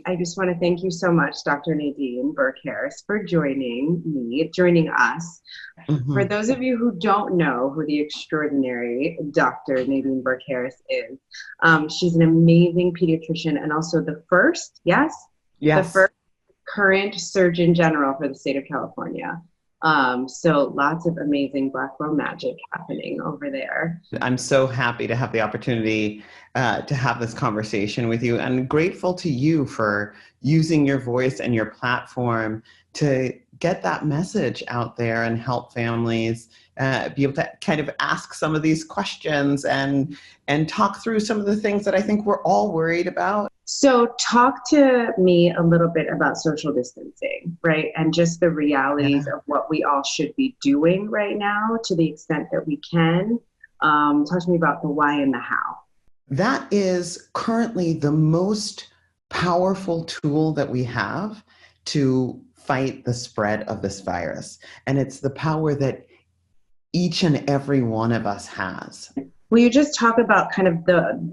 I just want to thank you so much, Dr. Nadine Burke Harris, for joining us. For Mhm. those of you who don't know who the extraordinary Dr. Nadine Burke Harris is, she's an amazing pediatrician and also the Yes. first current Surgeon General for the state of California. So lots of amazing Black Girl magic happening over there. I'm so happy to have the opportunity to have this conversation with you, and grateful to you for using your voice and your platform to get that message out there and help families be able to kind of ask some of these questions and talk through some of the things that I think we're all worried about. So, talk to me a little bit about social distancing, right? And just the realities Yeah. of what we all should be doing right now to the extent that we can. Talk to me about the why and the how. That is currently the most powerful tool that we have to fight the spread of this virus. And it's the power that each and every one of us has. Will you just talk about kind of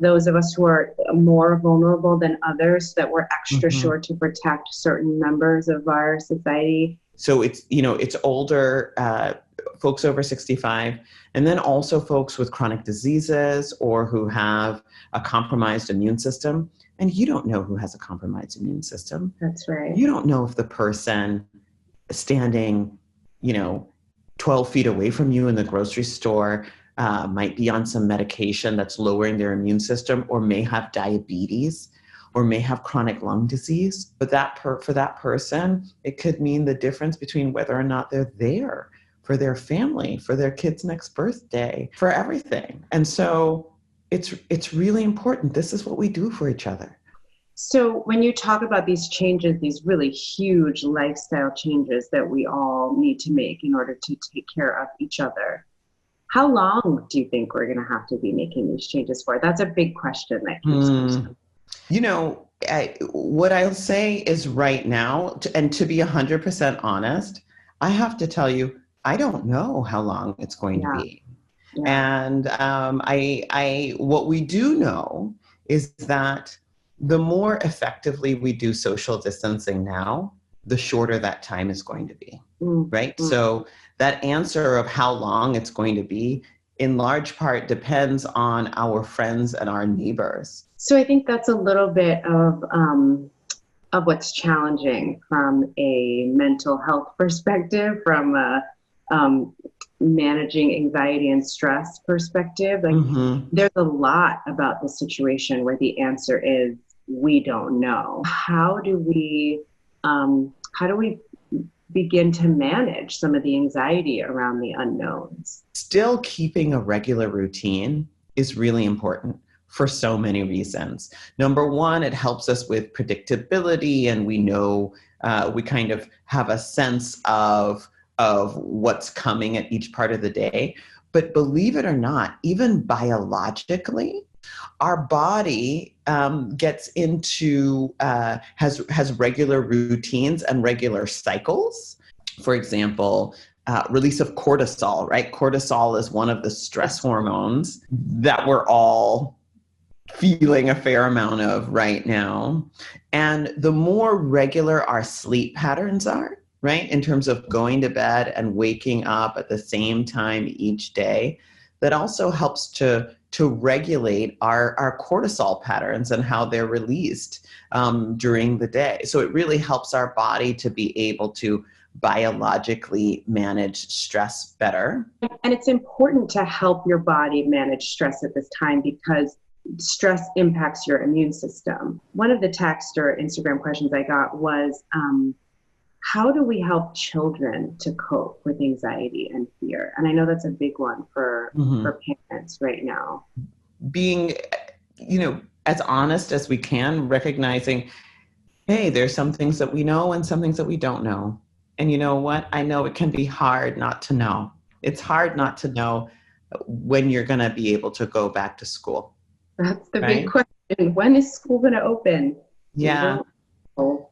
those of us who are more vulnerable than others that we're extra Mhm. sure to protect certain members of our society? So it's older folks over 65, and then also folks with chronic diseases or who have a compromised immune system. And you don't know who has a compromised immune system. That's right. You don't know if the person standing, you know, 12 feet away from you in the grocery store might be on some medication that's lowering their immune system, or may have diabetes, or may have chronic lung disease. But for that person, it could mean the difference between whether or not they're there for their family, for their kid's next birthday, for everything. And so it's really important. This is what we do for each other. So when you talk about these changes, these really huge lifestyle changes that we all need to make in order to take care of each other, how long do you think we're going to have to be making these changes for? That's a big question that keeps coming. Hmm. What I'll say is right now, and to be 100% honest, I have to tell you, I don't know how long it's going to Yeah, be. yeah. And what we do know is that the more effectively we do social distancing now, the shorter that time is going to be, Mm, right? mm. So that answer of how long it's going to be, in large part, depends on our friends and our neighbors. So I think that's a little bit of what's challenging from a mental health perspective, from a managing anxiety and stress perspective. Like, Mm-hmm. there's a lot about the situation where the answer is we don't know. How do we begin to manage some of the anxiety around the unknowns? Still keeping a regular routine is really important for so many reasons. Number one, it helps us with predictability, and we know we kind of have a sense of what's coming at each part of the day. But believe it or not, even biologically, our body gets into has regular routines and regular cycles. For example, release of cortisol, right? Cortisol is one of the stress hormones that we're all feeling a fair amount of right now. And the more regular our sleep patterns are, right, in terms of going to bed and waking up at the same time each day, that also helps to regulate our cortisol patterns and how they're released during the day. So it really helps our body to be able to biologically manage stress better. And it's important to help your body manage stress at this time because stress impacts your immune system. One of the text or Instagram questions I got was, how do we help children to cope with anxiety and fear? And I know that's a big one Mhm. for parents right now. Being, as honest as we can, recognizing, hey, there's some things that we know and some things that we don't know. And you know what? I know it can be hard not to know. It's hard not to know when you're going to be able to go back to school, That's the big right? question. When is school going to open? We Yeah. don't know.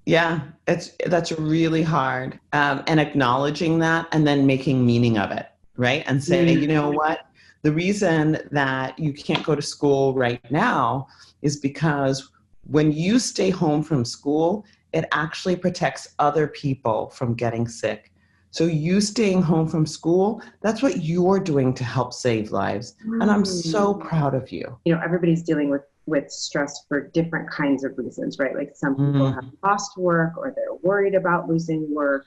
Yeah, that's really hard. And acknowledging that and then making meaning of it, right? And saying, Mm, you know what? The reason that you can't go to school right now is because When you stay home from school, it actually protects other people from getting sick. So you staying home from school, that's what you're doing to help save lives. And I'm so proud of you. You know, everybody's dealing with stress for different kinds of reasons, right? Like some people have lost work or they're worried about losing work.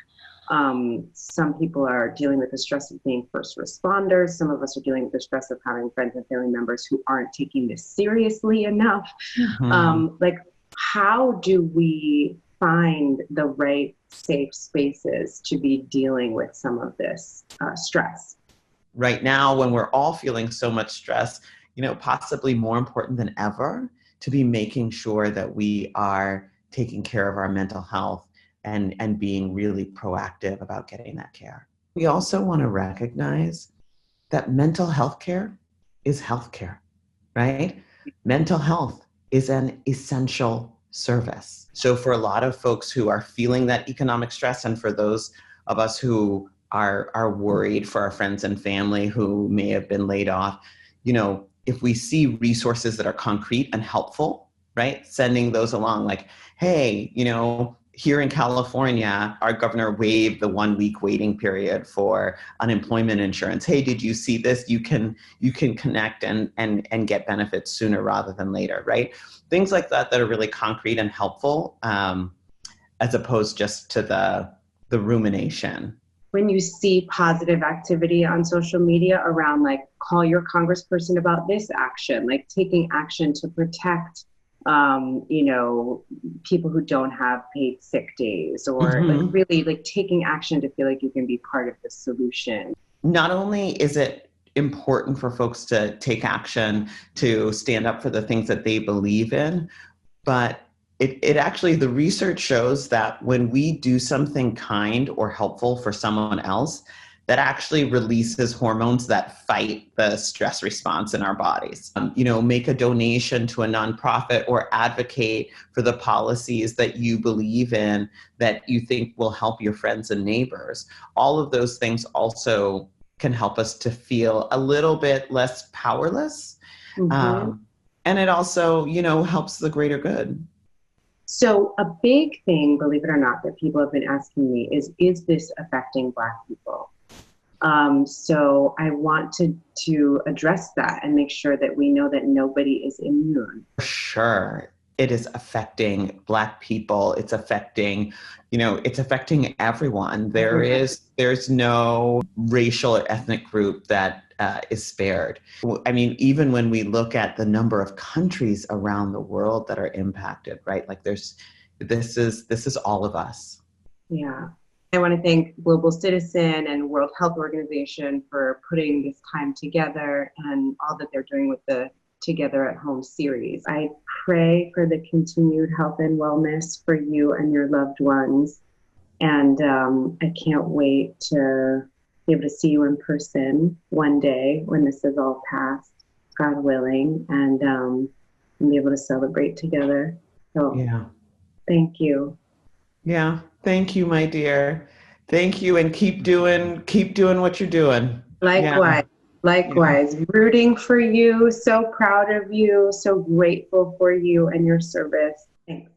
Some people are dealing with the stress of being first responders. Some of us are dealing with the stress of having friends and family members who aren't taking this seriously enough. Like, how do we find the right safe spaces to be dealing with some of this stress? Right now, when we're all feeling so much stress, possibly more important than ever to be making sure that we are taking care of our mental health and being really proactive about getting that care. We also want to recognize that mental health care is healthcare, right? Mental health is an essential service. So for a lot of folks who are feeling that economic stress, and for those of us who are worried for our friends and family who may have been laid off, if we see resources that are concrete and helpful, right? Sending those along, like, hey, here in California, our governor waived the 1-week waiting period for unemployment insurance. Hey, did you see this? You can connect and get benefits sooner rather than later, right? Things like that are really concrete and helpful, as opposed just to the rumination. When you see positive activity on social media around, like, call your congressperson about this action, like taking action to protect people who don't have paid sick days, or like really like taking action to feel like you can be part of the solution. Not only is it important for folks to take action to stand up for the things that they believe in, but it actually, the research shows that when we do something kind or helpful for someone else, that actually releases hormones that fight the stress response in our bodies. Make a donation to a nonprofit or advocate for the policies that you believe in, that you think will help your friends and neighbors. All of those things also can help us to feel a little bit less powerless. And it also, helps the greater good. So a big thing, believe it or not, that people have been asking me is this affecting Black people? So I want to address that and make sure that we know that nobody is immune. Sure. It is affecting Black people. It's affecting, it's affecting everyone. There's no racial or ethnic group that is spared. I mean, even when we look at the number of countries around the world that are impacted, right? Like this is all of us. Yeah. I want to thank Global Citizen and World Health Organization for putting this time together and all that they're doing with the Together at Home series. I pray for the continued health and wellness for you and your loved ones. And I can't wait to be able to see you in person one day when this is all past, God willing, and be able to celebrate together. So yeah. Thank you. Yeah. Thank you, my dear. Thank you. And keep doing what you're doing. Likewise. Yeah. Likewise. Yeah. Rooting for you. So proud of you. So grateful for you and your service. Thanks.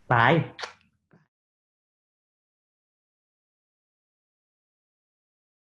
Bye.